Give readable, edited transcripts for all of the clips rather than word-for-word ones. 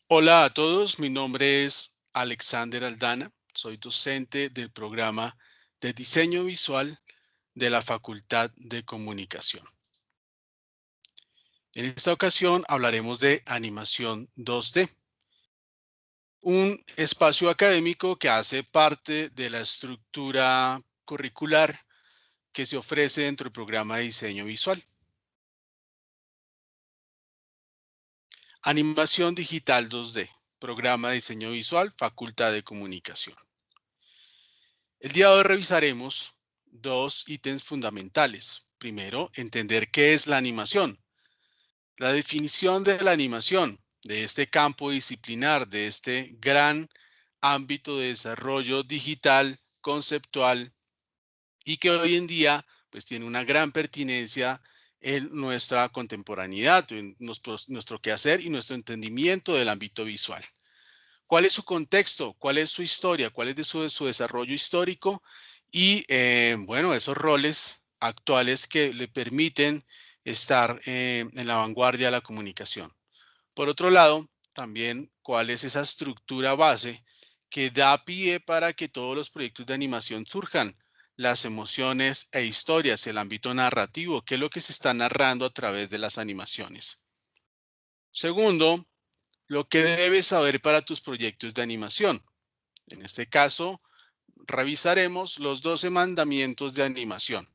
Hola a todos, mi nombre es Alexander Aldana, soy docente del programa de diseño visual de la Facultad de Comunicación. En esta ocasión hablaremos de animación 2D, un espacio académico que hace parte de la estructura curricular que se ofrece dentro del programa de diseño visual. Animación digital 2D, programa de diseño visual, Facultad de Comunicación. El día de hoy revisaremos dos ítems fundamentales. Primero, entender qué es la animación. La definición de la animación, de este campo disciplinar, de este gran ámbito de desarrollo digital, conceptual, y que hoy en día pues tiene una gran pertinencia en nuestra contemporaneidad, en nuestro quehacer y nuestro entendimiento del ámbito visual. ¿Cuál es su contexto? ¿Cuál es su historia? ¿Cuál es su desarrollo histórico? Y bueno, esos roles actuales que le permiten estar en la vanguardia de la comunicación. Por otro lado, también cuál es esa estructura base que da pie para que todos los proyectos de animación surjan, las emociones e historias, el ámbito narrativo, qué es lo que se está narrando a través de las animaciones. Segundo, lo que debes saber para tus proyectos de animación. En este caso, revisaremos los 12 mandamientos de animación.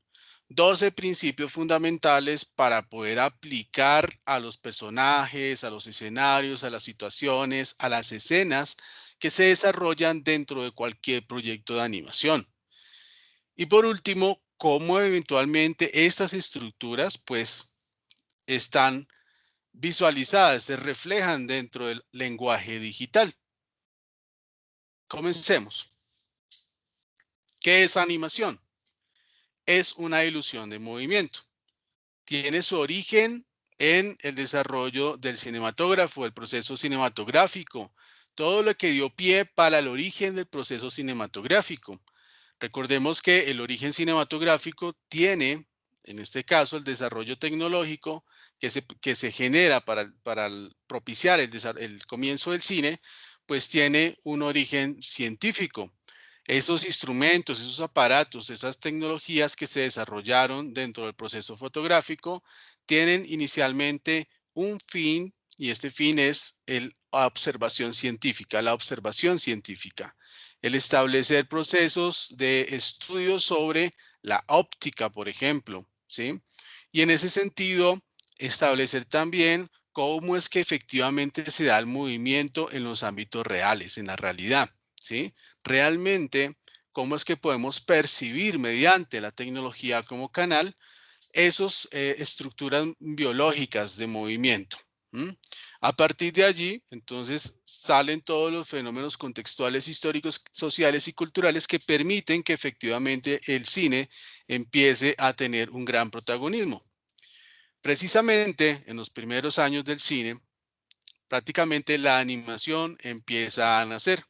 12 principios fundamentales para poder aplicar a los personajes, a los escenarios, a las situaciones, a las escenas que se desarrollan dentro de cualquier proyecto de animación. Y por último, cómo eventualmente estas estructuras pues están visualizadas, se reflejan dentro del lenguaje digital. Comencemos. ¿Qué es animación? Es una ilusión de movimiento. Tiene su origen en el desarrollo del cinematógrafo, el proceso cinematográfico, todo lo que dio pie para el origen del proceso cinematográfico. Recordemos que el origen cinematográfico tiene, en este caso, el desarrollo tecnológico que se genera para propiciar el comienzo del cine, pues tiene un origen científico. Esos instrumentos, esos aparatos, esas tecnologías que se desarrollaron dentro del proceso fotográfico tienen inicialmente un fin y este fin es la observación científica, el establecer procesos de estudio sobre la óptica, por ejemplo, ¿sí? Y en ese sentido, establecer también cómo es que efectivamente se da el movimiento en los ámbitos reales, en la realidad, ¿sí? Realmente, cómo es que podemos percibir mediante la tecnología como canal esas estructuras biológicas de movimiento. ¿M? A partir de allí, entonces, salen todos los fenómenos contextuales, históricos, sociales y culturales que permiten que efectivamente el cine empiece a tener un gran protagonismo. Precisamente en los primeros años del cine, prácticamente la animación empieza a nacer.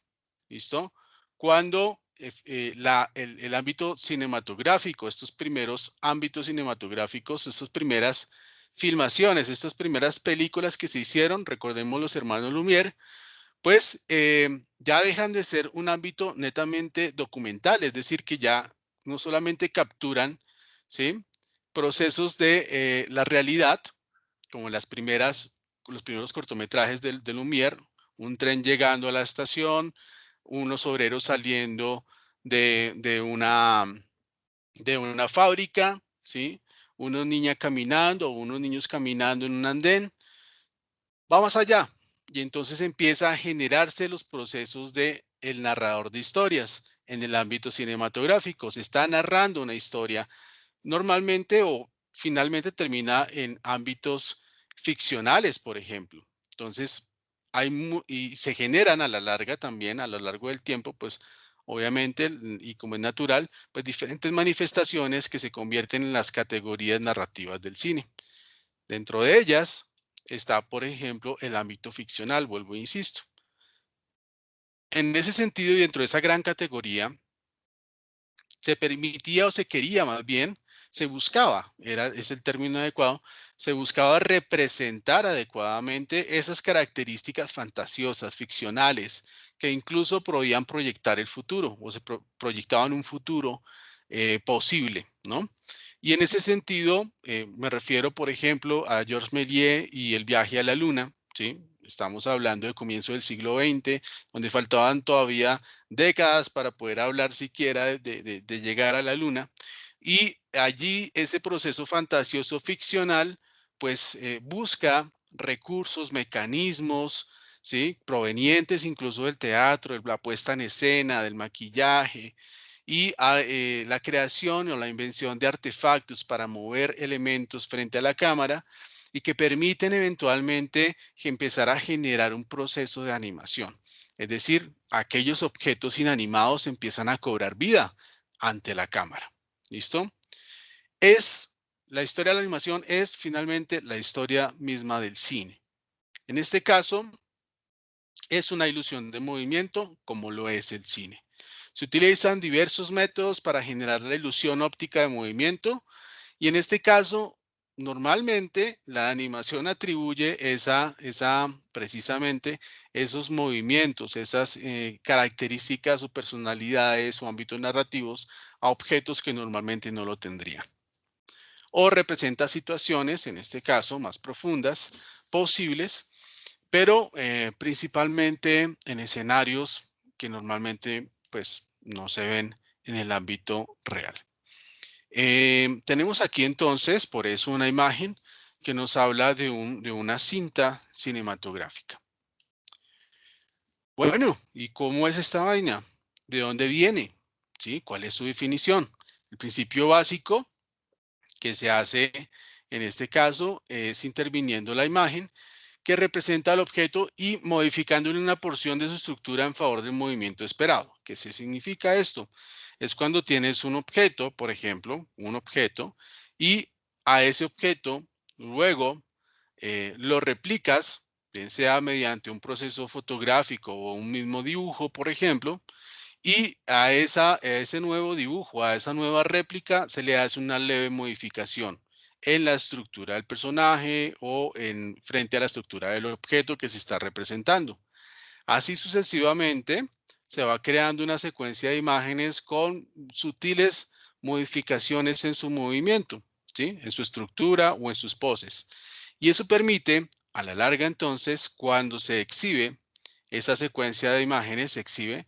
¿Listo? Cuando el ámbito cinematográfico, estos primeros ámbitos cinematográficos, estas primeras filmaciones, estas primeras películas que se hicieron, recordemos los hermanos Lumière, pues ya dejan de ser un ámbito netamente documental, es decir, que ya no solamente capturan, ¿sí? Procesos de la realidad, como los primeros cortometrajes de Lumière, un tren llegando a la estación, unos obreros saliendo de, de una, de una fábrica, ¿sí? Unos niñas caminando o unos niños caminando en un andén. Vamos allá. Y entonces empieza a generarse los procesos de el narrador de historias en el ámbito cinematográfico. Se está narrando una historia normalmente o finalmente termina en ámbitos ficcionales, por ejemplo. Entonces, y se generan a la larga también, a lo largo del tiempo, pues obviamente, y como es natural, pues diferentes manifestaciones que se convierten en las categorías narrativas del cine. Dentro de ellas está, por ejemplo, el ámbito ficcional, vuelvo e insisto. En ese sentido y dentro de esa gran categoría, se permitía o se quería más bien se buscaba, es el término adecuado, se buscaba representar adecuadamente esas características fantasiosas, ficcionales, que incluso podían proyectar el futuro o se proyectaban un futuro posible, ¿no? Y en ese sentido, me refiero, por ejemplo, a Georges Méliès y el viaje a la luna, ¿sí? Estamos hablando de comienzo del siglo XX, donde faltaban todavía décadas para poder hablar siquiera de llegar a la luna. Y allí ese proceso fantasioso ficcional, pues busca recursos, mecanismos, ¿sí? Provenientes incluso del teatro, de la puesta en escena, del maquillaje, y la creación o la invención de artefactos para mover elementos frente a la cámara y que permiten eventualmente empezar a generar un proceso de animación. Es decir, aquellos objetos inanimados empiezan a cobrar vida ante la cámara. ¿Listo? Es la historia de la animación es finalmente la historia misma del cine. En este caso, es una ilusión de movimiento como lo es el cine. Se utilizan diversos métodos para generar la ilusión óptica de movimiento y en este caso, normalmente la animación atribuye precisamente esos movimientos, esas características o personalidades o ámbitos narrativos a objetos que normalmente no lo tendrían. O representa situaciones, en este caso, más profundas, posibles, pero principalmente en escenarios que normalmente pues no se ven en el ámbito real. Tenemos aquí entonces, por eso, una imagen que nos habla de una cinta cinematográfica. Bueno, ¿y cómo es esta vaina? ¿De dónde viene? ¿Sí? ¿Cuál es su definición? El principio básico que se hace en este caso es interviniendo la imagen que representa al objeto y modificándole una porción de su estructura en favor del movimiento esperado. ¿Qué significa esto? Es cuando tienes un objeto, por ejemplo, un objeto, y a ese objeto luego lo replicas, bien sea mediante un proceso fotográfico o un mismo dibujo, por ejemplo, y a ese nuevo dibujo, a esa nueva réplica, se le hace una leve modificación en la estructura del personaje o en frente a la estructura del objeto que se está representando. Así sucesivamente, se va creando una secuencia de imágenes con sutiles modificaciones en su movimiento, ¿sí? En su estructura o en sus poses. Y eso permite, a la larga entonces, cuando se exhibe esa secuencia de imágenes, se exhibe,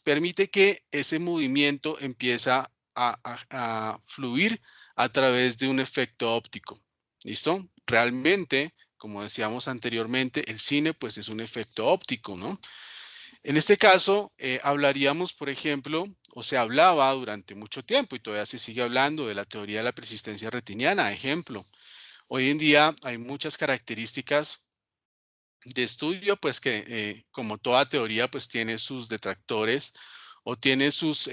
permite que ese movimiento empieza a fluir a través de un efecto óptico. ¿Listo? Realmente, como decíamos anteriormente, el cine pues es un efecto óptico, ¿no? En este caso, hablaríamos, por ejemplo, o se hablaba durante mucho tiempo y todavía se sigue hablando de la teoría de la persistencia retiniana. Ejemplo, hoy en día hay muchas características de estudio, pues que como toda teoría, pues tiene sus detractores o tiene sus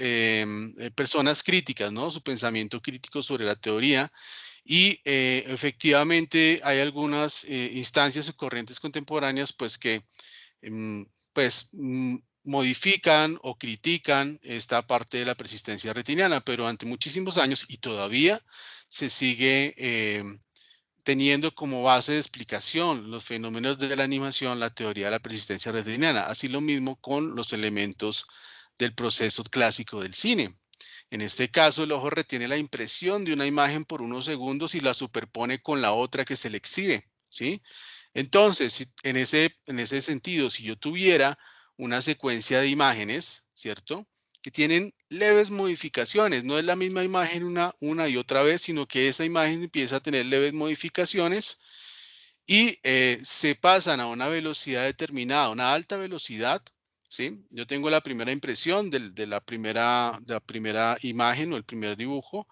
personas críticas, ¿no? Su pensamiento crítico sobre la teoría. Y efectivamente hay algunas instancias o corrientes contemporáneas, pues que em, pues modifican o critican esta parte de la persistencia retiniana, pero durante muchísimos años y todavía se sigue teniendo como base de explicación los fenómenos de la animación, la teoría de la persistencia retiniana. Así lo mismo con los elementos del proceso clásico del cine. En este caso, el ojo retiene la impresión de una imagen por unos segundos y la superpone con la otra que se le exhibe, ¿sí? Entonces, en ese sentido, si yo tuviera una secuencia de imágenes, ¿cierto? Que tienen leves modificaciones, no es la misma imagen una y otra vez, sino que esa imagen empieza a tener leves modificaciones y se pasan a una velocidad determinada, una alta velocidad, ¿sí? Yo tengo la primera impresión de la primera imagen o el primer dibujo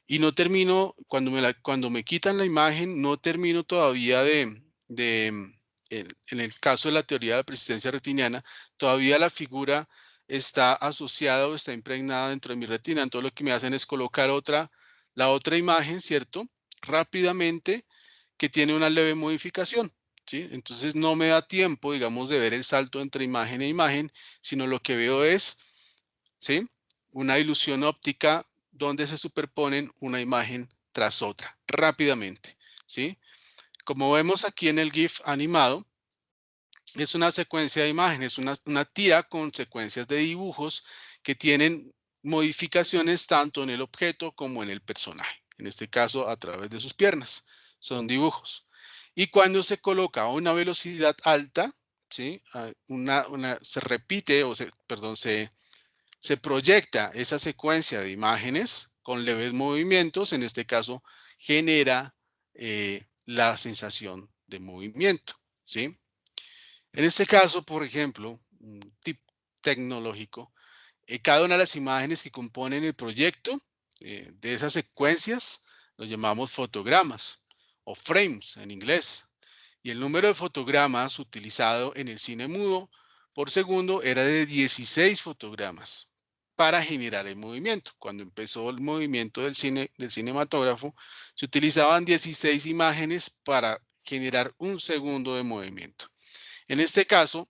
y no termino, cuando me quitan la imagen, no termino todavía en el caso de la teoría de la persistencia retiniana, todavía la figura está asociada o está impregnada dentro de mi retina. Entonces lo que me hacen es colocar la otra imagen, ¿cierto? Rápidamente, que tiene una leve modificación, ¿sí? Entonces no me da tiempo, digamos, de ver el salto entre imagen e imagen, sino lo que veo es, ¿sí? Una ilusión óptica donde se superponen una imagen tras otra, rápidamente, ¿sí? Como vemos aquí en el GIF animado, es una secuencia de imágenes, una tira con secuencias de dibujos que tienen modificaciones tanto en el objeto como en el personaje. En este caso, a través de sus piernas. Son dibujos. Y cuando se coloca a una velocidad alta, ¿sí? Se repite, perdón, se proyecta esa secuencia de imágenes con leves movimientos. En este caso, genera la sensación de movimiento, ¿sí? En este caso, por ejemplo, un tip tecnológico, cada una de las imágenes que componen el proyecto de esas secuencias los llamamos fotogramas o frames en inglés. Y el número de fotogramas utilizado en el cine mudo por segundo era de 16 fotogramas para generar el movimiento. Cuando empezó el movimiento del cinematógrafo, se utilizaban 16 imágenes para generar un segundo de movimiento. En este caso,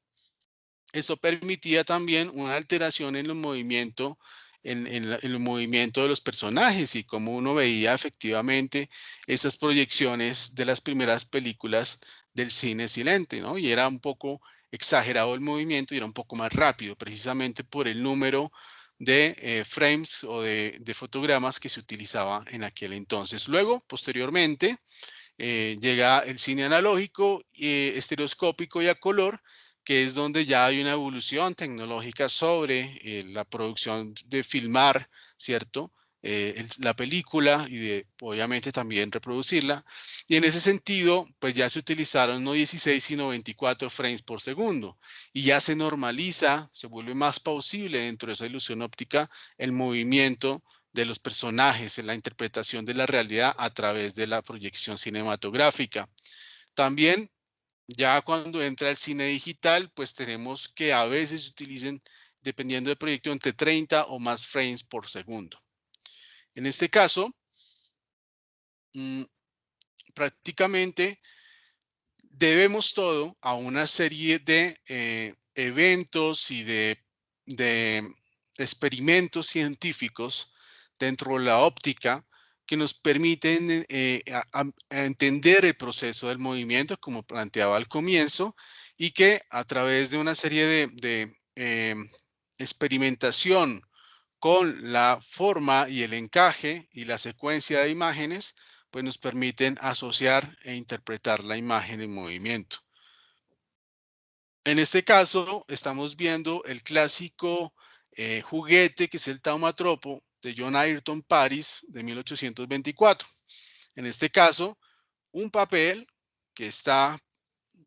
esto permitía también una alteración en el movimiento, en el movimiento de los personajes y como uno veía efectivamente esas proyecciones de las primeras películas del cine silente, ¿no? Y era un poco exagerado el movimiento y era un poco más rápido, precisamente por el número de frames o de fotogramas que se utilizaba en aquel entonces. Luego, posteriormente, llega el cine analógico, estereoscópico y a color, que es donde ya hay una evolución tecnológica sobre la producción de filmar, ¿cierto? La película y de obviamente también reproducirla. Y en ese sentido, pues ya se utilizaron no 16, sino 24 frames por segundo. Y ya se normaliza, se vuelve más plausible dentro de esa ilusión óptica el movimiento de los personajes, en la interpretación de la realidad a través de la proyección cinematográfica. También, ya cuando entra el cine digital, pues tenemos que a veces utilicen, dependiendo del proyecto, entre 30 o más frames por segundo. En este caso, mm, prácticamente debemos todo a una serie de eventos y de experimentos científicos dentro de la óptica que nos permiten a entender el proceso del movimiento, como planteaba al comienzo, y que a través de una serie de experimentación con la forma y el encaje y la secuencia de imágenes, pues nos permiten asociar e interpretar la imagen en movimiento. En este caso, estamos viendo el clásico juguete que es el taumatropo de John Ayrton Paris de 1824. En este caso, un papel que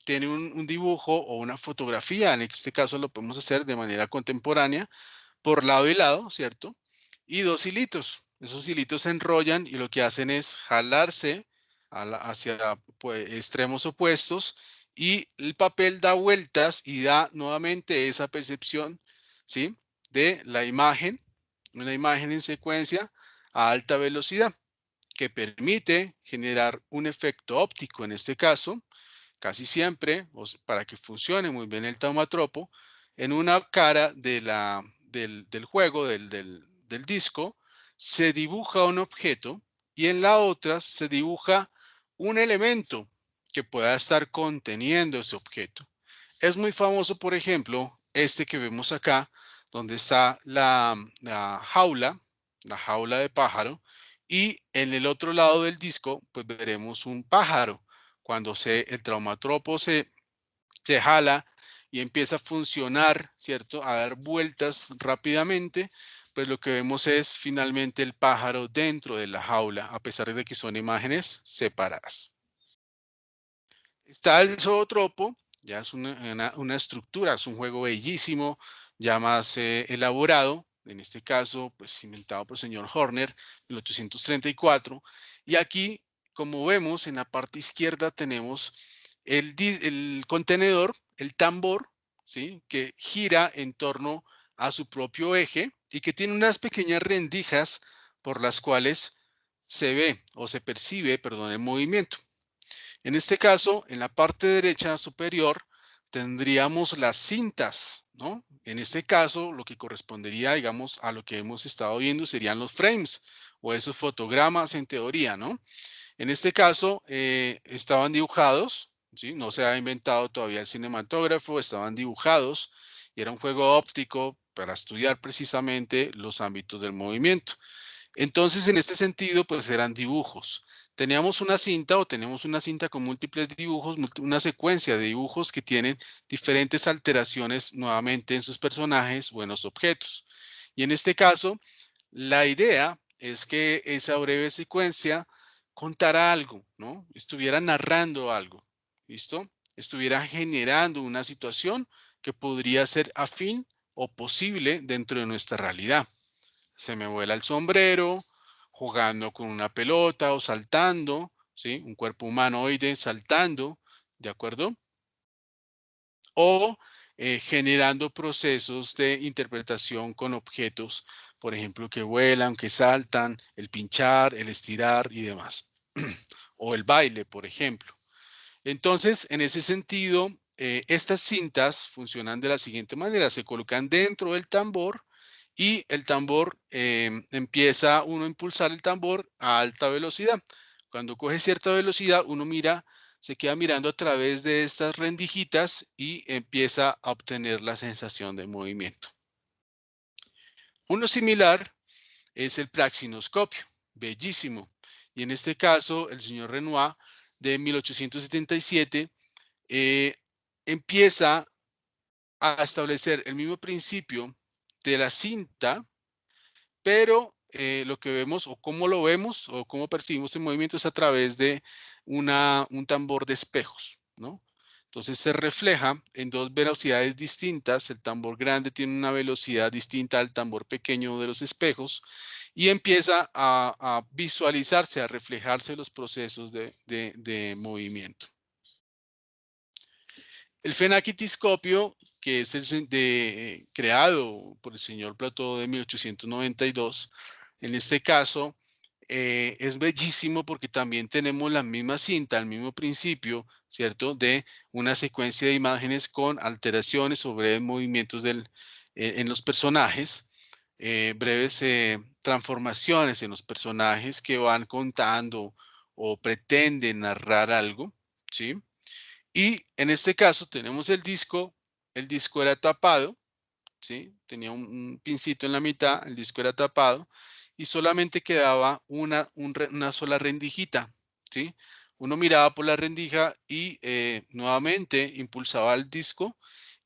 tiene un dibujo o una fotografía, en este caso lo podemos hacer de manera contemporánea, por lado y lado, ¿cierto? Y dos hilitos. Esos hilitos se enrollan y lo que hacen es jalarse hacia pues, extremos opuestos y el papel da vueltas y da nuevamente esa percepción, ¿sí? De la imagen, una imagen en secuencia a alta velocidad que permite generar un efecto óptico en este caso, casi siempre, para que funcione muy bien el taumatropo, en una cara del juego, del disco, se dibuja un objeto y en la otra se dibuja un elemento que pueda estar conteniendo ese objeto. Es muy famoso, por ejemplo, este que vemos acá, donde está la jaula de pájaro, y en el otro lado del disco, pues veremos un pájaro cuando el traumatropo se jala y empieza a funcionar, ¿cierto? A dar vueltas rápidamente, pues lo que vemos es finalmente el pájaro dentro de la jaula, a pesar de que son imágenes separadas. Está el zootropo, ya es una estructura, es un juego bellísimo, ya más elaborado, en este caso, pues inventado por el señor Horner en 1834. Y aquí, como vemos, en la parte izquierda tenemos el contenedor, el tambor, ¿sí? Que gira en torno a su propio eje y que tiene unas pequeñas rendijas por las cuales se ve o se percibe, perdón, el movimiento. En este caso, en la parte derecha superior, tendríamos las cintas, ¿no? En este caso, lo que correspondería, digamos, a lo que hemos estado viendo serían los frames o esos fotogramas en teoría, ¿no? En este caso, estaban dibujados, ¿sí? No se ha inventado todavía el cinematógrafo, estaban dibujados y era un juego óptico para estudiar precisamente los ámbitos del movimiento. Entonces, en este sentido, pues eran dibujos. Teníamos una cinta o tenemos una cinta con múltiples dibujos, una secuencia de dibujos que tienen diferentes alteraciones nuevamente en sus personajes o en los objetos. Y en este caso, la idea es que esa breve secuencia contara algo, ¿no? Estuviera narrando algo, ¿listo? Estuviera generando una situación que podría ser afín o posible dentro de nuestra realidad. Se me vuela el sombrero, jugando con una pelota o saltando, ¿sí? Un cuerpo humanoide saltando, ¿de acuerdo? O generando procesos de interpretación con objetos, por ejemplo, que vuelan, que saltan, el pinchar, el estirar y demás. O el baile, por ejemplo. Entonces, en ese sentido, estas cintas funcionan de la siguiente manera. Se colocan dentro del tambor y el tambor empieza uno a impulsar el tambor a alta velocidad. Cuando coge cierta velocidad, uno mira, se queda mirando a través de estas rendijitas y empieza a obtener la sensación de movimiento. Uno similar es el praxinoscopio, bellísimo. Y en este caso, el señor Renoir de 1877 eh, empieza a establecer el mismo principio de la cinta, pero lo que vemos o cómo lo vemos o cómo percibimos el movimiento es a través de un tambor de espejos, ¿no? Entonces se refleja en dos velocidades distintas. El tambor grande tiene una velocidad distinta al tambor pequeño de los espejos y empieza a visualizarse, a reflejarse los procesos de movimiento. El fenaquitiscopio, que es creado por el señor Plató de 1892, en este caso es bellísimo porque también tenemos la misma cinta, el mismo principio, ¿cierto? De una secuencia de imágenes con alteraciones o breves movimientos en los personajes, breves transformaciones en los personajes que van contando o pretenden narrar algo, ¿sí? Y en este caso tenemos el disco era tapado, ¿sí? Tenía un pincito en la mitad, el disco era tapado y solamente quedaba una sola rendijita, ¿sí? Uno miraba por la rendija y nuevamente impulsaba el disco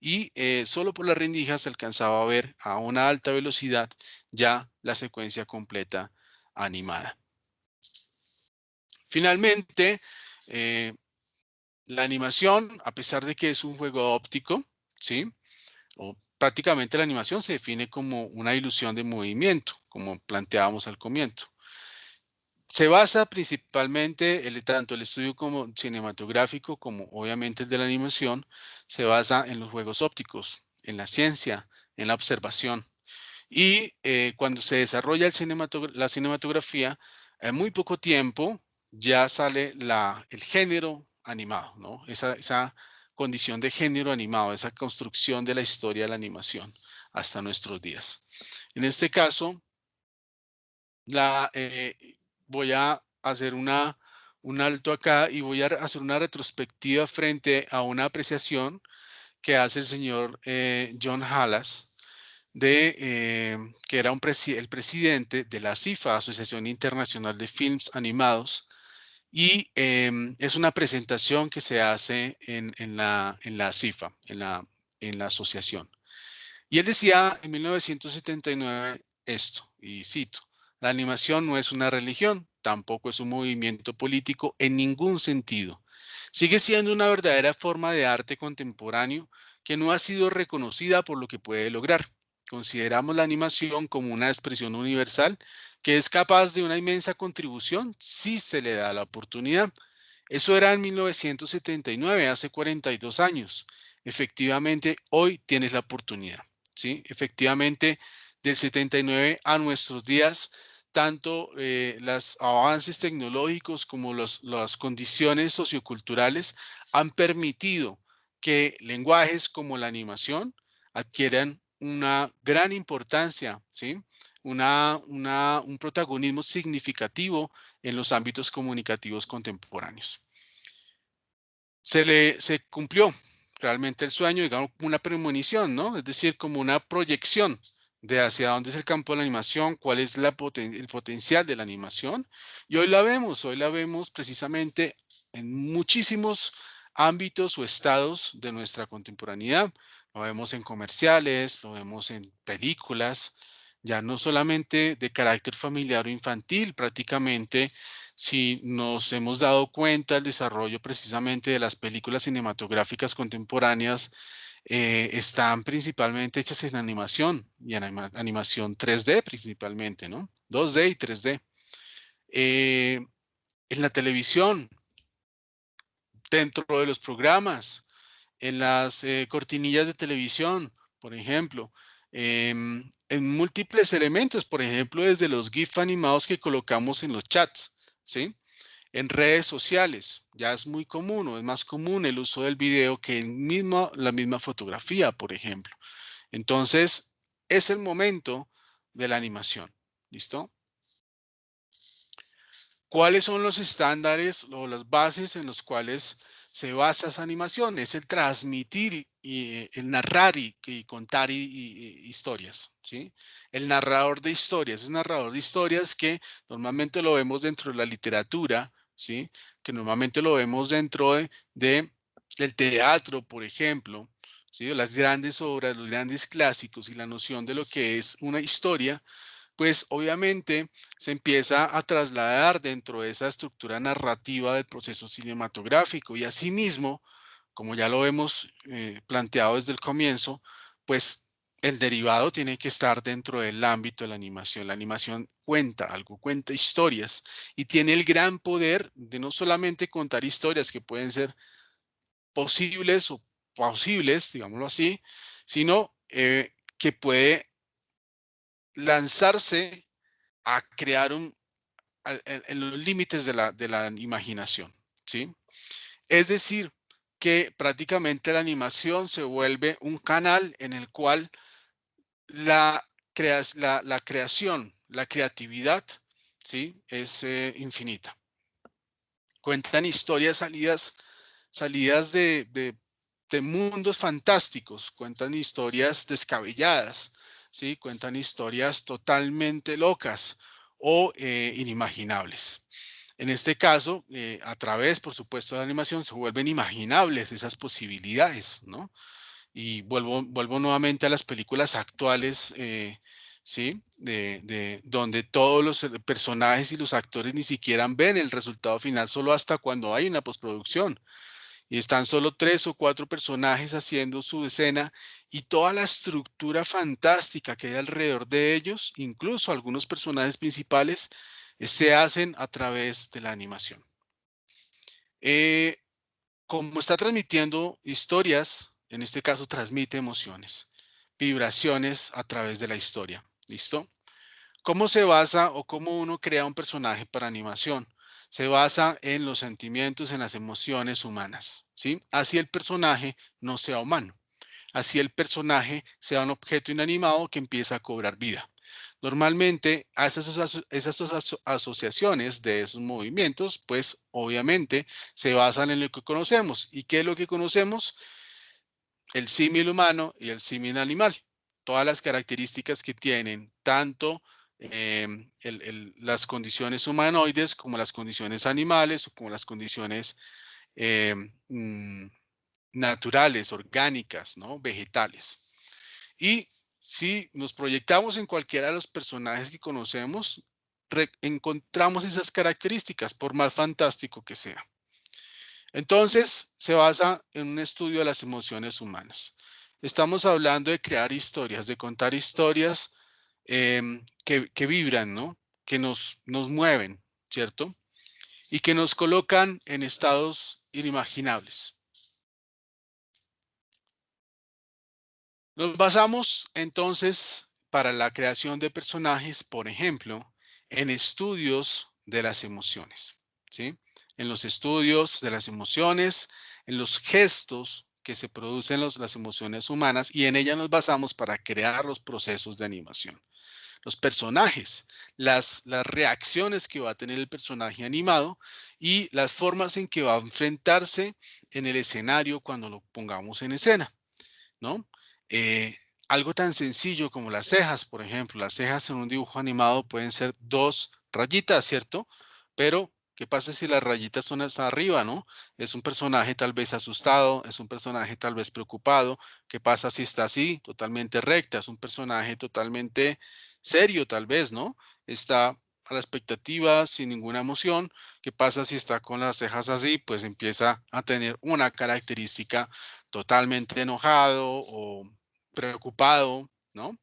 y solo por la rendija se alcanzaba a ver a una alta velocidad ya la secuencia completa animada. Finalmente, eh, la animación, a pesar de que es un juego óptico, ¿sí? O prácticamente la animación se define como una ilusión de movimiento, como planteábamos al comienzo. Se basa principalmente, tanto el estudio como cinematográfico, como obviamente el de la animación, se basa en los juegos ópticos, en la ciencia, en la observación. Y cuando se desarrolla la cinematografía, en muy poco tiempo ya sale el género animado, ¿no? Esa condición de género animado, esa construcción de la historia de la animación hasta nuestros días. En este caso, voy a hacer un alto acá y voy a hacer una retrospectiva frente a una apreciación que hace el señor John Hallas que era el presidente de la CIFA, Asociación Internacional de Films Animados, y es una presentación que se hace en la CIFA, en la asociación. Y él decía en 1979 esto, y cito, la animación no es una religión, tampoco es un movimiento político en ningún sentido. Sigue siendo una verdadera forma de arte contemporáneo que no ha sido reconocida por lo que puede lograr. Consideramos la animación como una expresión universal que es capaz de una inmensa contribución si se le da la oportunidad. Eso era en 1979, hace 42 años. Efectivamente, hoy tienes la oportunidad. ¿Sí? Efectivamente, del 79 a nuestros días, tanto los avances tecnológicos como las condiciones socioculturales han permitido que lenguajes como la animación adquieran una gran importancia, ¿sí? Un protagonismo significativo en los ámbitos comunicativos contemporáneos. Se cumplió realmente el sueño, digamos, como una premonición, ¿no? Es decir, como una proyección de hacia dónde es el campo de la animación, cuál es el potencial de la animación. Y hoy la vemos precisamente en muchísimos ámbitos o estados de nuestra contemporaneidad. Lo vemos en comerciales, lo vemos en películas, ya no solamente de carácter familiar o infantil, prácticamente si nos hemos dado cuenta el desarrollo precisamente de las películas cinematográficas contemporáneas, están principalmente hechas en animación y en animación 3D principalmente, ¿no? 2D y 3D. Eh, en la televisión, dentro de los programas, en las cortinillas de televisión, por ejemplo, en múltiples elementos, por ejemplo, desde los GIF animados que colocamos en los chats, ¿sí? En redes sociales ya es muy común o es más común el uso del video que la misma fotografía, por ejemplo. Entonces, es el momento de la animación. ¿Listo? ¿Cuáles son los estándares o las bases en los cuales se basa esa animación? Es el transmitir y el narrar y contar historias, ¿sí? El narrador de historias, es narrador de historias que normalmente lo vemos dentro de la literatura, ¿sí? Que normalmente lo vemos dentro del teatro, por ejemplo, ¿sí? Las grandes obras, los grandes clásicos y la noción de lo que es una historia pues obviamente se empieza a trasladar dentro de esa estructura narrativa del proceso cinematográfico y asimismo, como ya lo hemos planteado desde el comienzo, pues el derivado tiene que estar dentro del ámbito de la animación. La animación cuenta algo, cuenta historias y tiene el gran poder de no solamente contar historias que pueden ser posibles o plausibles, digámoslo así, sino que puede lanzarse a crear en los límites de la imaginación, ¿sí? Es decir, que prácticamente la animación se vuelve un canal en el cual la creación, la creatividad, ¿sí? Es infinita. Cuentan historias salidas de mundos fantásticos, cuentan historias descabelladas, ¿sí? Cuentan historias totalmente locas o inimaginables. En este caso, a través, por supuesto, de la animación, se vuelven imaginables esas posibilidades, ¿no? Y vuelvo nuevamente a las películas actuales, ¿sí? Donde todos los personajes y los actores ni siquiera ven el resultado final, solo hasta cuando hay una postproducción. Y están solo 3 o 4 personajes haciendo su escena y toda la estructura fantástica que hay alrededor de ellos, incluso algunos personajes principales, se hacen a través de la animación. Eh, Como está transmitiendo historias, en este caso transmite emociones, vibraciones a través de la historia. ¿Listo? ¿Cómo se basa o cómo uno crea un personaje para animación? Se basa en los sentimientos, en las emociones humanas, ¿sí? Así el personaje no sea humano. Así el personaje sea un objeto inanimado que empieza a cobrar vida. Normalmente, a esas asociaciones de esos movimientos, pues obviamente se basan en lo que conocemos. ¿Y qué es lo que conocemos? El símil humano y el símil animal. Todas las características que tienen tanto las condiciones humanoides como las condiciones animales o como las condiciones em, mm, naturales, orgánicas, ¿no? Vegetales. Y si nos proyectamos en cualquiera de los personajes que conocemos, encontramos esas características, por más fantástico que sea. Entonces, se basa en un estudio de las emociones humanas. Estamos hablando de crear historias, de contar historias que vibran, ¿no? Que nos mueven, ¿cierto? Y que nos colocan en estados inimaginables. Nos basamos entonces para la creación de personajes, por ejemplo, en estudios de las emociones, ¿sí? En los estudios de las emociones, en los gestos que se producen las emociones humanas y en ella nos basamos para crear los procesos de animación. Los personajes, las reacciones que va a tener el personaje animado y las formas en que va a enfrentarse en el escenario cuando lo pongamos en escena, ¿no? Eh, Algo tan sencillo como las cejas, por ejemplo. Las cejas en un dibujo animado pueden ser dos rayitas, ¿cierto? Pero, ¿qué pasa si las rayitas son hasta arriba, no? Es un personaje tal vez asustado, es un personaje tal vez preocupado. ¿Qué pasa si está así, totalmente recta? Es un personaje totalmente serio, tal vez, ¿no? Está a la expectativa, sin ninguna emoción. ¿Qué pasa si está con las cejas así? Pues empieza a tener una característica totalmente enojado o preocupado, ¿no?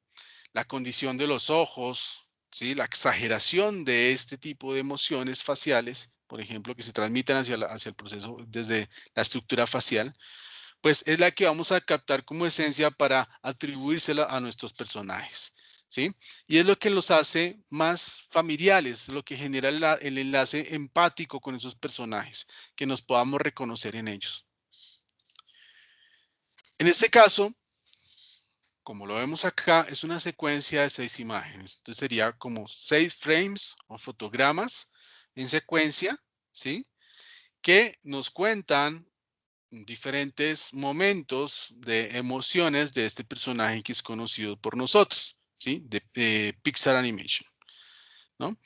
La condición de los ojos, ¿sí? La exageración de este tipo de emociones faciales, por ejemplo, que se transmiten hacia el proceso desde la estructura facial, pues es la que vamos a captar como esencia para atribuírsela a nuestros personajes, ¿sí? Y es lo que los hace más familiares, lo que genera el enlace empático con esos personajes, que nos podamos reconocer en ellos. En este caso, como lo vemos acá, es una secuencia de 6 imágenes. Entonces sería como 6 frames o fotogramas en secuencia, ¿sí? Que nos cuentan diferentes momentos de emociones de este personaje que es conocido por nosotros, ¿sí? De Pixar Animation, ¿no?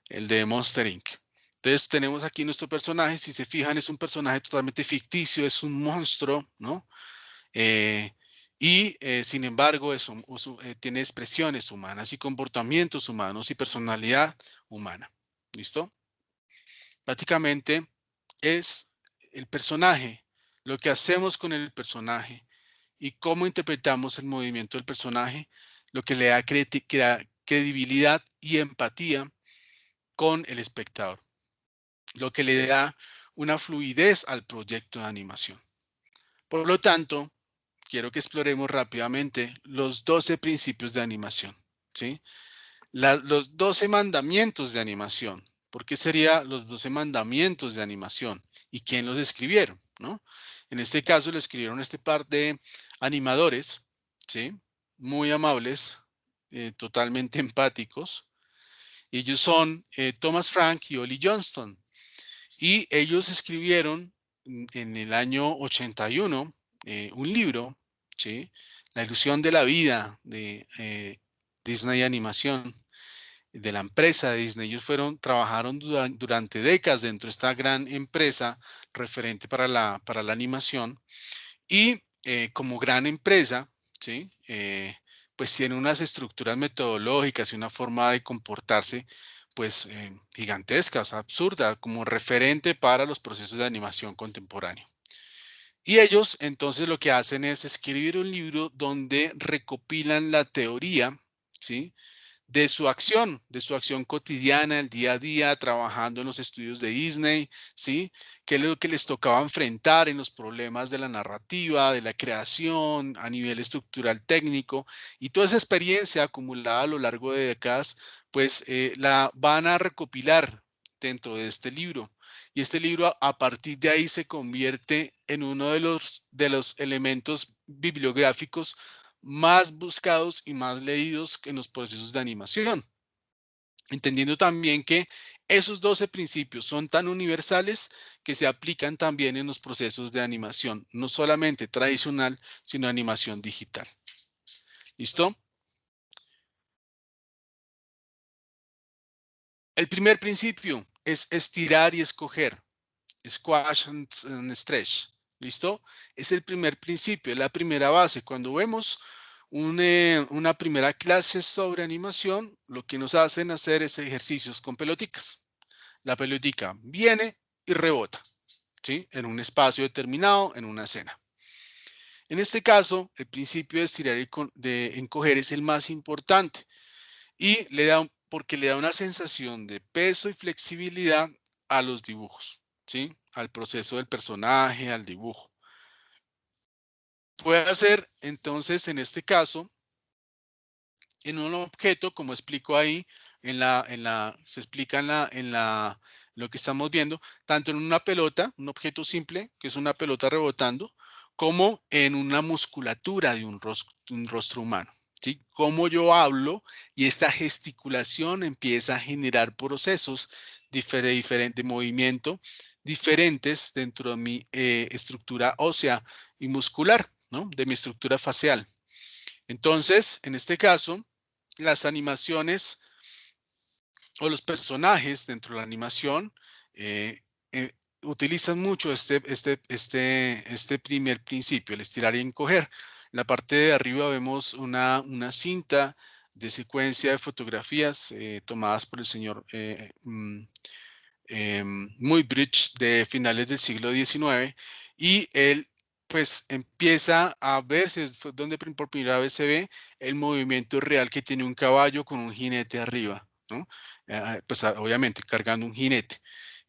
El de Monster Inc. Entonces tenemos aquí nuestro personaje, si se fijan es un personaje totalmente ficticio, es un monstruo, ¿no? Eh, Sin embargo, tiene expresiones humanas y comportamientos humanos y personalidad humana. ¿Listo? Prácticamente es el personaje, lo que hacemos con el personaje y cómo interpretamos el movimiento del personaje, lo que le da credibilidad y empatía con el espectador, lo que le da una fluidez al proyecto de animación. Por lo tanto, quiero que exploremos rápidamente los 12 principios de animación, ¿sí? Los 12 mandamientos de animación. ¿Por qué serían los 12 mandamientos de animación? ¿Y quién los escribieron? ¿No? En este caso lo escribieron este par de animadores, ¿sí? Muy amables, totalmente empáticos. Ellos son Thomas Frank y Ollie Johnston. Y ellos escribieron en el año 81 un libro, ¿sí? La ilusión de la vida de Disney Animación, de la empresa de Disney. Ellos trabajaron durante décadas dentro de esta gran empresa referente para la animación y como gran empresa, ¿sí? Pues tiene unas estructuras metodológicas y una forma de comportarse pues gigantesca, o sea, absurda, como referente para los procesos de animación contemporáneo. Y ellos entonces lo que hacen es escribir un libro donde recopilan la teoría, ¿sí? De su acción cotidiana, el día a día, trabajando en los estudios de Disney, ¿sí? ¿Qué es lo que les tocaba enfrentar en los problemas de la narrativa, de la creación, a nivel estructural técnico? Y toda esa experiencia acumulada a lo largo de décadas, pues la van a recopilar dentro de este libro. Y este libro a partir de ahí se convierte en uno de los elementos bibliográficos más buscados y más leídos en los procesos de animación, entendiendo también que esos 12 principios son tan universales que se aplican también en los procesos de animación, no solamente tradicional, sino animación digital. ¿Listo? El primer principio es estirar y escoger, squash and stretch. ¿Listo? Es el primer principio, es la primera base. Cuando vemos una primera clase sobre animación, lo que nos hacen hacer es ejercicios con peloticas. La pelotica viene y rebota, ¿sí? En un espacio determinado, en una escena. En este caso, el principio de estirar y de encoger es el más importante y porque le da una sensación de peso y flexibilidad a los dibujos, ¿sí? Al proceso del personaje, al dibujo. Puede hacer entonces en este caso en un objeto, como explico ahí, se explica lo que estamos viendo, tanto en una pelota, un objeto simple, que es una pelota rebotando, como en una musculatura de un rostro humano, ¿sí? Cómo yo hablo y esta gesticulación empieza a generar procesos de movimiento diferentes dentro de mi estructura ósea y muscular, ¿no? De mi estructura facial. Entonces, en este caso, las animaciones o los personajes dentro de la animación eh, eh, utilizan mucho este primer principio, el estirar y encoger. En la parte de arriba vemos una cinta de secuencia de fotografías tomadas por el señor Muybridge de finales del siglo XIX y él pues empieza a verse, fue donde por primera vez se ve el movimiento real que tiene un caballo con un jinete arriba, ¿no? Pues obviamente cargando un jinete.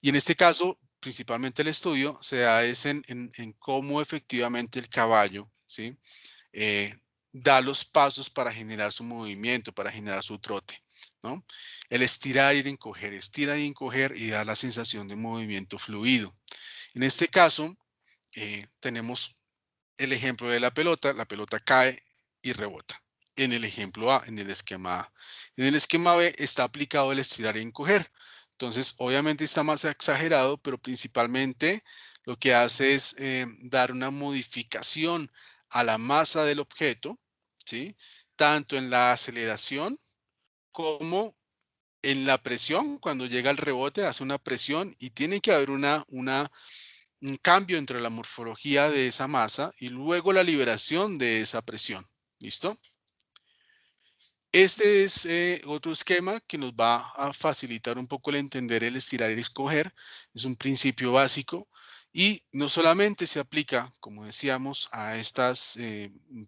Y en este caso, principalmente el estudio se da es en cómo efectivamente el caballo, ¿sí? eh, da los pasos para generar su movimiento, para generar su trote, ¿no? El estirar y estira y encoger y da la sensación de movimiento fluido. En este caso, tenemos el ejemplo de la pelota cae y rebota. En el ejemplo A, en el esquema A. En el esquema B está aplicado el estirar y encoger. Entonces, obviamente está más exagerado, pero principalmente lo que hace es dar una modificación a la masa del objeto, ¿sí? Tanto en la aceleración como en la presión. Cuando llega el rebote, hace una presión y tiene que haber un cambio entre la morfología de esa masa y luego la liberación de esa presión. ¿Listo? Este es otro esquema que nos va a facilitar un poco el entender el estirar y escoger. Es un principio básico y no solamente se aplica, como decíamos, a estas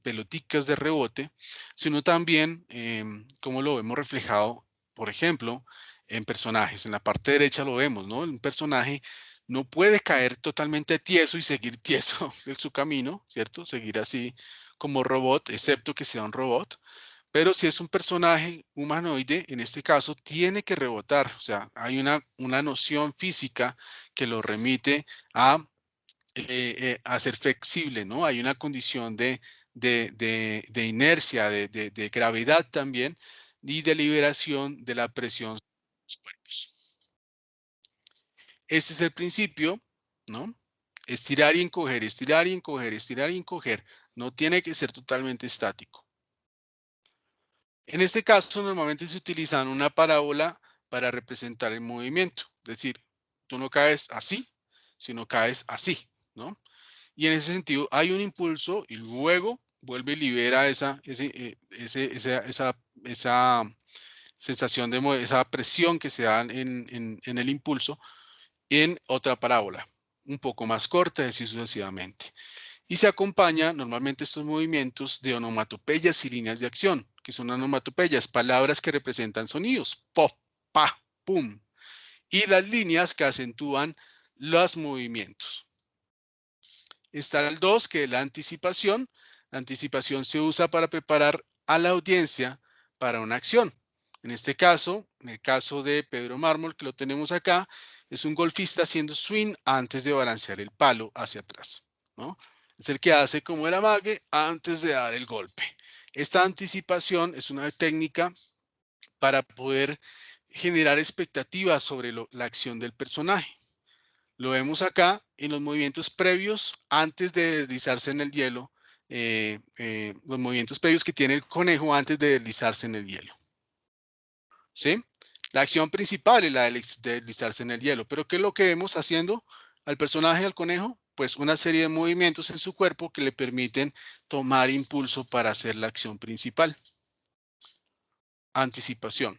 peloticas de rebote, sino también como lo vemos reflejado, por ejemplo, en personajes. En la parte derecha lo vemos, ¿no? Un personaje no puede caer totalmente tieso y seguir tieso en su camino, ¿cierto? Seguir así como robot, excepto que sea un robot. Pero si es un personaje humanoide, en este caso, tiene que rebotar. O sea, hay una noción física que lo remite a ser flexible, ¿no? Hay una condición de inercia, de gravedad también y de liberación de la presión sobre los cuerpos. Este es el principio, ¿no? Estirar y encoger, estirar y encoger, estirar y encoger. No tiene que ser totalmente estático. En este caso, normalmente se utiliza una parábola para representar el movimiento. Es decir, tú no caes así, sino caes así, ¿no? Y en ese sentido hay un impulso y luego vuelve y libera esa sensación esa presión que se da en el impulso en otra parábola, un poco más corta, y así sucesivamente. Y se acompaña normalmente estos movimientos de onomatopeyas y líneas de acción, que son onomatopeyas, palabras que representan sonidos, pop, pa, pum, y las líneas que acentúan los movimientos. Está el 2, que es la anticipación. La anticipación se usa para preparar a la audiencia para una acción. En este caso, en el caso de Pedro Mármol, que lo tenemos acá, es un golfista haciendo swing antes de balancear el palo hacia atrás, ¿no? Es el que hace como el amague antes de dar el golpe. Esta anticipación es una técnica para poder generar expectativas sobre la acción del personaje. Lo vemos acá en los movimientos previos antes de deslizarse en el hielo, los movimientos previos que tiene el conejo antes de deslizarse en el hielo. ¿Sí? La acción principal es la de deslizarse en el hielo, pero ¿qué es lo que vemos haciendo al personaje, al conejo? Pues una serie de movimientos en su cuerpo que le permiten tomar impulso para hacer la acción principal. Anticipación.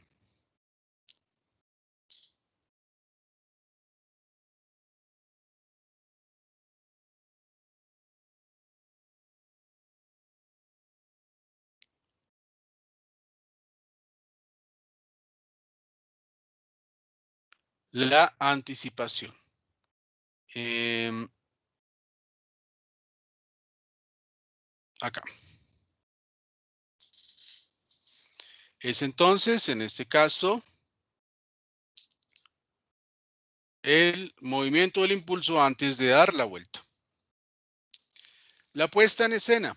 La anticipación. Em, Acá. Es entonces, en este caso, el movimiento del impulso antes de dar la vuelta. La puesta en escena.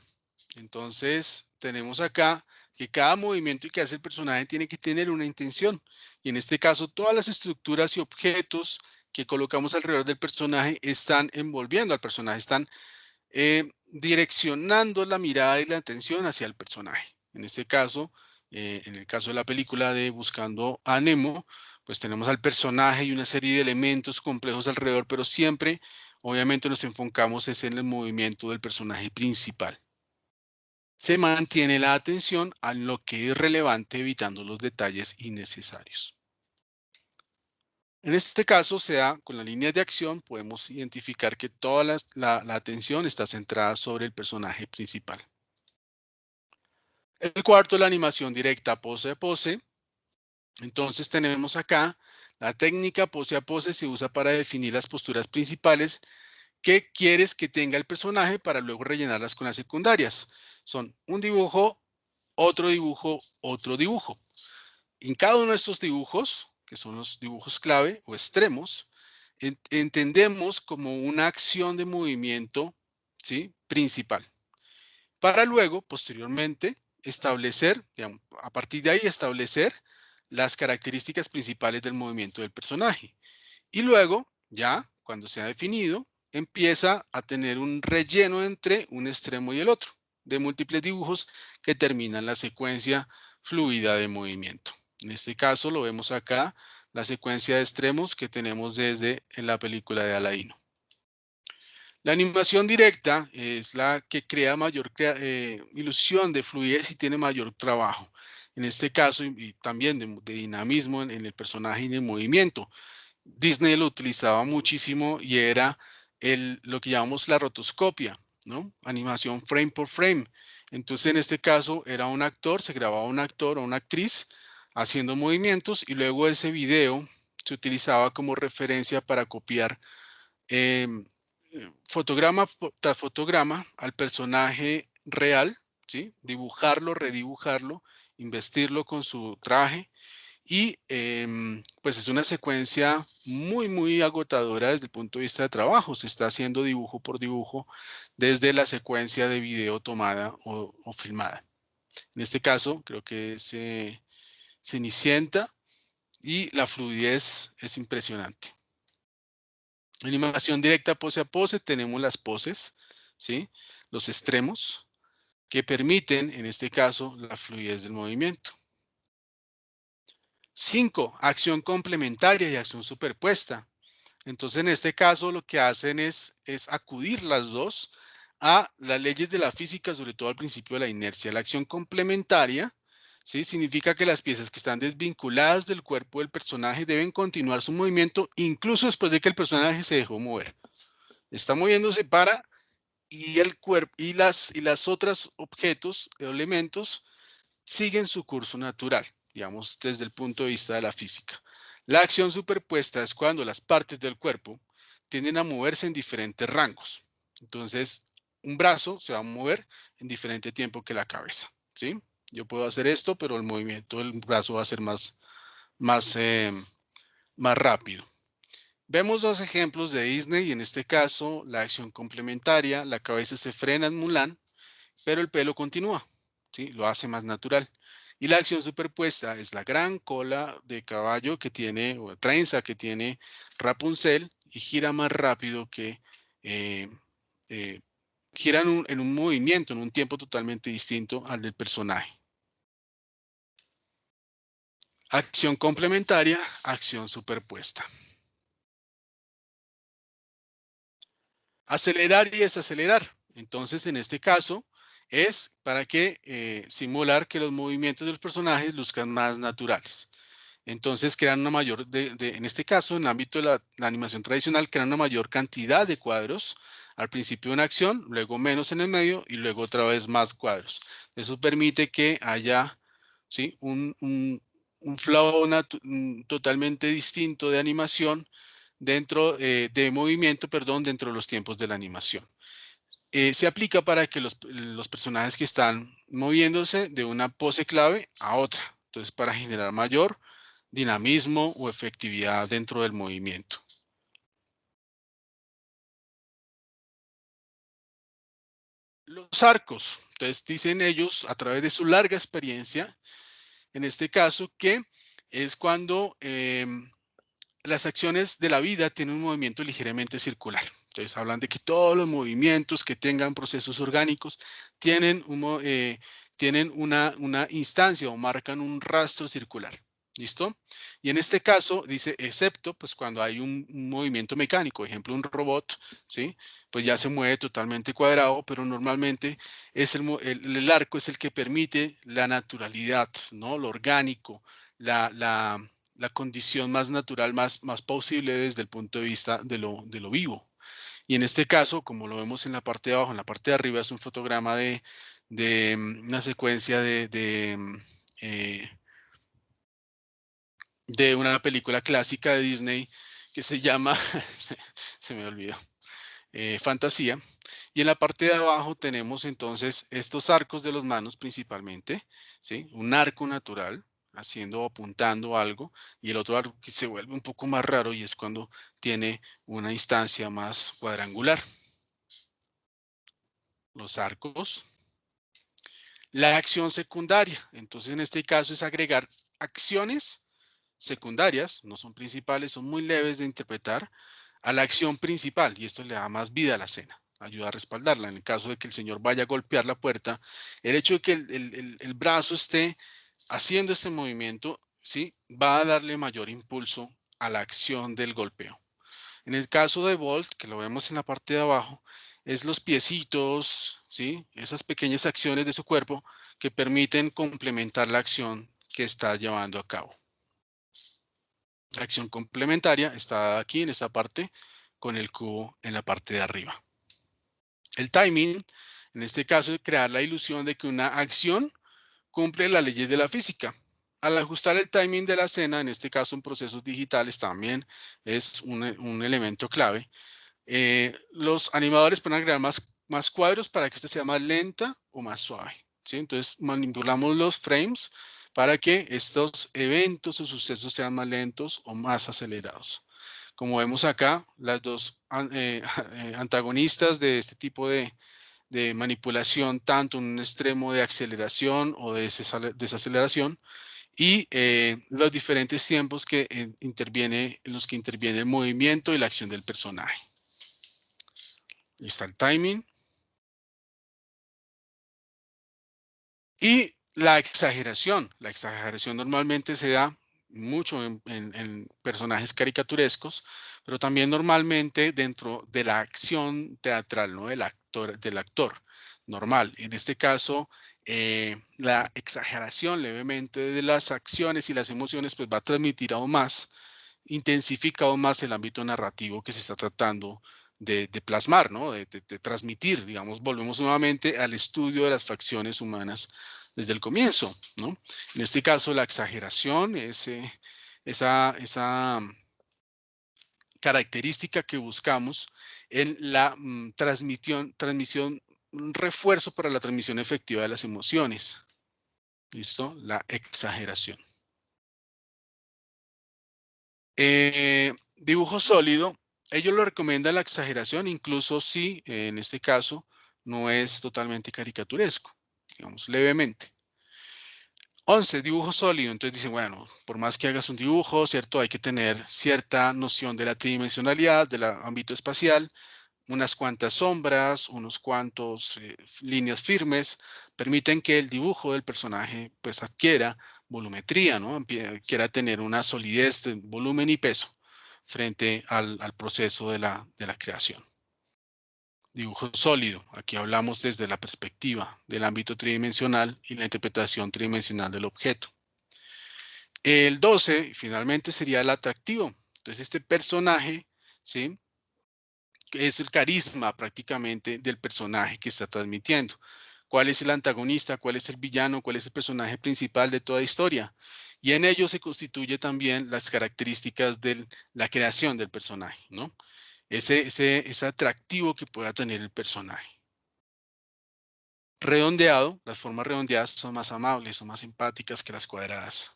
Entonces, tenemos acá que cada movimiento que hace el personaje tiene que tener una intención. Y en este caso, todas las estructuras y objetos que colocamos alrededor del personaje están envolviendo al personaje, están direccionando la mirada y la atención hacia el personaje. En este caso, en el caso de la película de Buscando a Nemo, pues tenemos al personaje y una serie de elementos complejos alrededor, pero siempre, obviamente, nos enfocamos es en el movimiento del personaje principal. Se mantiene la atención a lo que es relevante, evitando los detalles innecesarios. En este caso, se da con las líneas de acción, podemos identificar que toda la atención está centrada sobre el personaje principal. El cuarto, la animación directa pose a pose. Entonces tenemos acá la técnica pose a pose se usa para definir las posturas principales que quieres que tenga el personaje para luego rellenarlas con las secundarias. Son un dibujo, otro dibujo, otro dibujo. En cada uno de estos dibujos, que son los dibujos clave o extremos, entendemos como una acción de movimiento, ¿sí?, principal, para luego, posteriormente, establecer, digamos, a partir de ahí, establecer las características principales del movimiento del personaje. Y luego, ya, cuando se ha definido, empieza a tener un relleno entre un extremo y el otro, de múltiples dibujos que terminan la secuencia fluida de movimiento. En este caso, lo vemos acá, la secuencia de extremos que tenemos desde en la película de Aladino. La animación directa es la que crea mayor ilusión de fluidez y tiene mayor trabajo. En este caso, y también de dinamismo en el personaje y en el movimiento. Disney lo utilizaba muchísimo y era lo que llamamos la rotoscopia, ¿no? Animación frame por frame. Entonces, en este caso, era un actor, se grababa un actor o una actriz haciendo movimientos y luego ese video se utilizaba como referencia para copiar em, fotograma tras fotograma al personaje real, ¿sí? Dibujarlo, redibujarlo, investirlo con su traje y pues es una secuencia muy, muy agotadora desde el punto de vista de trabajo. Se está haciendo dibujo por dibujo desde la secuencia de video tomada o filmada. En este caso, creo que es Cenicienta y la fluidez es impresionante. Animación directa pose a pose, tenemos las poses, ¿sí? Los extremos que permiten, en este caso, la fluidez del movimiento. 5. Acción complementaria y acción superpuesta. Entonces, en este caso, lo que hacen es acudir las dos a las leyes de la física, sobre todo al principio de la inercia. La acción complementaria, ¿sí?, significa que las piezas que están desvinculadas del cuerpo del personaje deben continuar su movimiento incluso después de que el personaje se dejó mover. Está moviéndose para y el cuerpo y las otras objetos o elementos siguen su curso natural, digamos, desde el punto de vista de la física. La acción superpuesta es cuando las partes del cuerpo tienden a moverse en diferentes rangos. Entonces, un brazo se va a mover en diferente tiempo que la cabeza, ¿sí? Yo puedo hacer esto, pero el movimiento del brazo va a ser más, más rápido. Vemos dos ejemplos de Disney y en este caso la acción complementaria, la cabeza se frena en Mulan, pero el pelo continúa, ¿sí? Lo hace más natural. Y la acción superpuesta es la gran cola de caballo que tiene, o trenza que tiene Rapunzel y gira más rápido que, eh, eh, gira en un movimiento, en un tiempo totalmente distinto al del personaje. Acción complementaria, acción superpuesta. Acelerar y desacelerar. Entonces, en este caso, es para que simular que los movimientos de los personajes luzcan más naturales. Entonces, crean una mayor, en este caso, en el ámbito de la animación tradicional, crean una mayor cantidad de cuadros. Al principio una acción, luego menos en el medio y luego otra vez más cuadros. Eso permite que haya, ¿sí?, un flow totalmente distinto de animación dentro de movimiento, perdón, dentro de los tiempos de la animación. Se aplica para que los personajes que están moviéndose de una pose clave a otra. Entonces, para generar mayor dinamismo o efectividad dentro del movimiento. Los arcos. Entonces dicen ellos, a través de su larga experiencia, en este caso, que es cuando las acciones de la vida tienen un movimiento ligeramente circular. Entonces hablan de que todos los movimientos que tengan procesos orgánicos tienen, tienen una instancia o marcan un rastro circular. ¿Listo? Y en este caso dice, excepto pues cuando hay un movimiento mecánico, ejemplo un robot, ¿sí? Pues ya se mueve totalmente cuadrado, pero normalmente es el arco es el que permite la naturalidad, ¿no? Lo orgánico, la condición más natural, más posible desde el punto de vista de lo vivo. Y en este caso, como lo vemos en la parte de abajo, en la parte de arriba es un fotograma de una secuencia eh, de una película clásica de Disney que se llama, se me olvidó, Fantasía. Y en la parte de abajo tenemos entonces estos arcos de los manos principalmente, ¿sí? Un arco natural, haciendo o apuntando algo, y el otro arco que se vuelve un poco más raro y es cuando tiene una instancia más cuadrangular. Los arcos. La acción secundaria, entonces en este caso es agregar acciones secundarias, no son principales, son muy leves de interpretar, a la acción principal, y esto le da más vida a la escena, ayuda a respaldarla. En el caso de que el señor vaya a golpear la puerta, el hecho de que el brazo esté haciendo este movimiento, ¿sí? Va a darle mayor impulso a la acción del golpeo. En el caso de Bolt, que lo vemos en la parte de abajo, es los piecitos, ¿sí? Esas pequeñas acciones de su cuerpo que permiten complementar la acción que está llevando a cabo. La acción complementaria está aquí en esta parte con el cubo en la parte de arriba. El timing, en este caso, es crear la ilusión de que una acción cumple las leyes de la física. Al ajustar el timing de la escena, en este caso en procesos digitales, también es un elemento clave. Los animadores pueden agregar más cuadros para que este sea más lenta o más suave, ¿sí? Entonces manipulamos los frames para que estos eventos o sucesos sean más lentos o más acelerados. Como vemos acá, las dos antagonistas de este tipo de manipulación, tanto en un extremo de aceleración o de desaceleración, y los diferentes tiempos que en los que interviene el movimiento y la acción del personaje. Ahí está el timing. Y la exageración. La exageración normalmente se da mucho en personajes caricaturescos, pero también normalmente dentro de la acción teatral, ¿no? Del actor normal. En este caso, la exageración levemente de las acciones y las emociones, pues va a transmitir aún más, intensifica aún más el ámbito narrativo que se está tratando de plasmar, ¿no? De transmitir, digamos, volvemos nuevamente al estudio de las facciones humanas desde el comienzo, ¿no? En este caso, la exageración es esa característica que buscamos en la transmisión, un refuerzo para la transmisión efectiva de las emociones. ¿Listo? La exageración. Dibujo sólido, ellos lo recomiendan la exageración, incluso si en este caso no es totalmente caricaturesco, digamos levemente. 11, dibujo sólido. Entonces dicen, bueno, por más que hagas un dibujo, ¿cierto? Hay que tener cierta noción de la tridimensionalidad, del ámbito espacial, unas cuantas sombras, unos cuantos líneas firmes, permiten que el dibujo del personaje pues adquiera volumetría, ¿no? Quiera tener una solidez de volumen y peso frente al proceso de la creación. Dibujo sólido. Aquí hablamos desde la perspectiva del ámbito tridimensional y la interpretación tridimensional del objeto. El 12, finalmente, sería el atractivo. Entonces, este personaje, ¿sí? Es el carisma prácticamente del personaje que está transmitiendo. ¿Cuál es el antagonista? ¿Cuál es el villano? ¿Cuál es el personaje principal de toda historia? Y en ello se constituye también las características de la creación del personaje, ¿no? Ese atractivo que pueda tener el personaje. Redondeado, las formas redondeadas son más amables, son más empáticas que las cuadradas.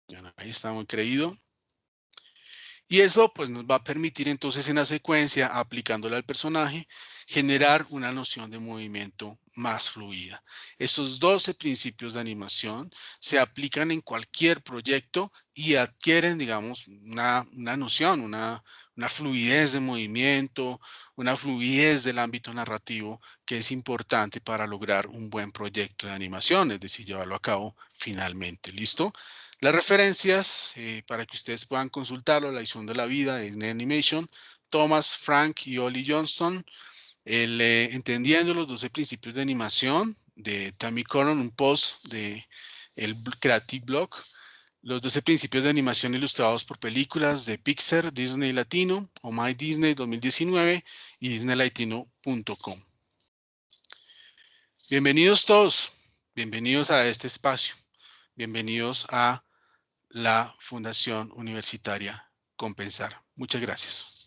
Bueno, ahí está muy creído. Y eso pues nos va a permitir entonces en la secuencia, aplicándola al personaje, generar una noción de movimiento más fluida. Estos 12 principios de animación se aplican en cualquier proyecto y adquieren, digamos, una noción, una fluidez de movimiento, una fluidez del ámbito narrativo que es importante para lograr un buen proyecto de animación, es decir, llevarlo a cabo finalmente. ¿Listo? Las referencias, para que ustedes puedan consultarlo, La edición de la vida de Disney Animation, Thomas, Frank y Ollie Johnston, Entendiendo los 12 principios de animación de Tammy Coron, un post de el Creative Blog, los 12 principios de animación ilustrados por películas de Pixar, Disney Latino, o My Disney 2019 y disneylatino.com. Bienvenidos todos, bienvenidos a este espacio, bienvenidos a la Fundación Universitaria Compensar. Muchas gracias.